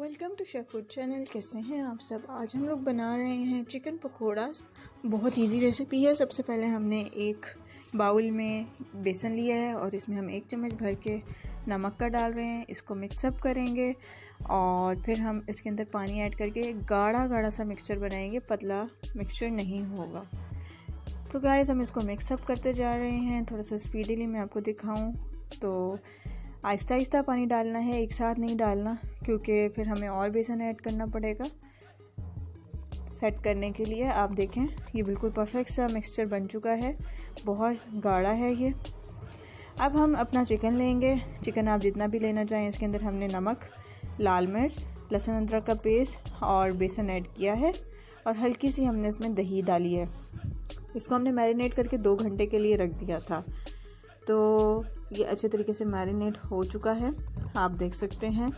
Welcome to chef food channel. कैसे हैं आप सब। आज हम लोग बना रहे हैं चिकन पकोड़ा। बहुत इजी रेसिपी है। सबसे पहले हमने एक बाउल में बेसन लिया है और इसमें हम 1 चम्मच भर के नमक का डाल रहे हैं। इसको मिक्सअप करेंगे और फिर हम इसके अंदर पानी ऐड करके गाढ़ा गाढ़ा सा मिक्सचर बनाएंगे। पतला मिक्सचर नहीं होगा। तो गाइस हम इसको मिक्सअप करते जा रहे हैं। थोड़ा सा स्पीडीली मैं आपको दिखाऊं तो आहिस्ता आहिस्ता पानी डालना है, एक साथ नहीं डालना, क्योंकि फिर हमें और बेसन ऐड करना पड़ेगा सेट करने के लिए। आप देखें ये बिल्कुल परफेक्ट सा मिक्सचर बन चुका है, बहुत गाढ़ा है ये। अब हम अपना चिकन लेंगे। चिकन आप जितना भी लेना चाहें। इसके अंदर हमने नमक, लाल मिर्च, लहसुन अदरक का पेस्ट और बेसन ऐड किया है और हल्की सी हमने इसमें दही डाली है। इसको हमने मैरिनेट करके 2 घंटे के लिए रख दिया था। तो ये अच्छे तरीके से मैरिनेट हो चुका है। आप देख सकते हैं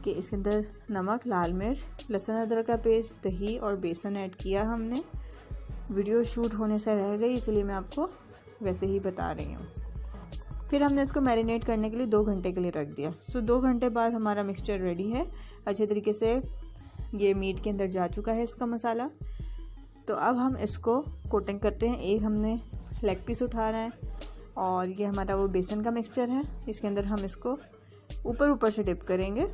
कि इसके अंदर नमक, लाल मिर्च, लहसुन अदरक का पेस्ट, दही और बेसन ऐड किया हमने। वीडियो शूट होने से रह गई, इसलिए मैं आपको वैसे ही बता रही हूँ। फिर हमने इसको मैरिनेट करने के लिए 2 घंटे के लिए रख दिया। 2 घंटे बाद हमारा मिक्सचर रेडी है। अच्छे तरीके से ये मीट के अंदर जा चुका है इसका मसाला। तो अब हम इसको कोटिंग करते हैं। एक हमने लेग पीस उठाना है और ये हमारा वो बेसन का मिक्सचर है। इसके अंदर हम इसको ऊपर से डिप करेंगे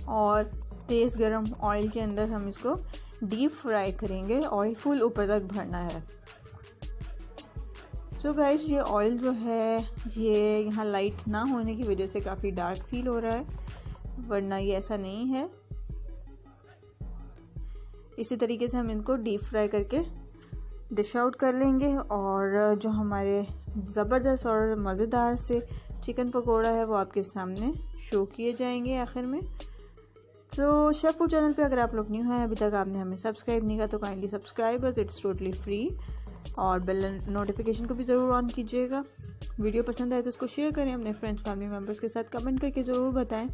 और तेज़ गरम ऑयल के अंदर हम इसको डीप फ्राई करेंगे। ऑयल फुल ऊपर तक भरना है। तो गाइस ये ऑयल जो है ये यहाँ लाइट ना होने की वजह से काफ़ी डार्क फील हो रहा है, वरना ये ऐसा नहीं है। इसी तरीके से हम इनको डीप फ्राई करके डिश आउट कर लेंगे और जो हमारे ज़बरदस्त और मज़ेदार से चिकन पकोड़ा है वो आपके सामने शो किए जाएंगे आखिर में। तो शेफ फूड चैनल पे अगर आप लोग न्यू हैं, अभी तक आपने हमें सब्सक्राइब नहीं किया तो kindly subscribe us, it's totally free. और बेल नोटिफिकेशन को भी ज़रूर ऑन कीजिएगा। वीडियो पसंद आए तो उसको शेयर करें अपने फ्रेंड्स फैमिली मेम्बर्स के साथ। कमेंट करके ज़रूर बताएं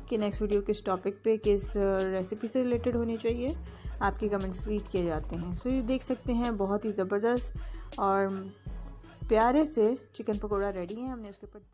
कि नेक्स्ट वीडियो किस टॉपिक पे, किस रेसिपी से रिलेटेड होनी चाहिए। आपके कमेंट्स रीड किए जाते हैं। सो ये देख सकते हैं बहुत ही ज़बरदस्त और प्यारे से चिकन पकोड़ा रेडी है। हमने उसके ऊपर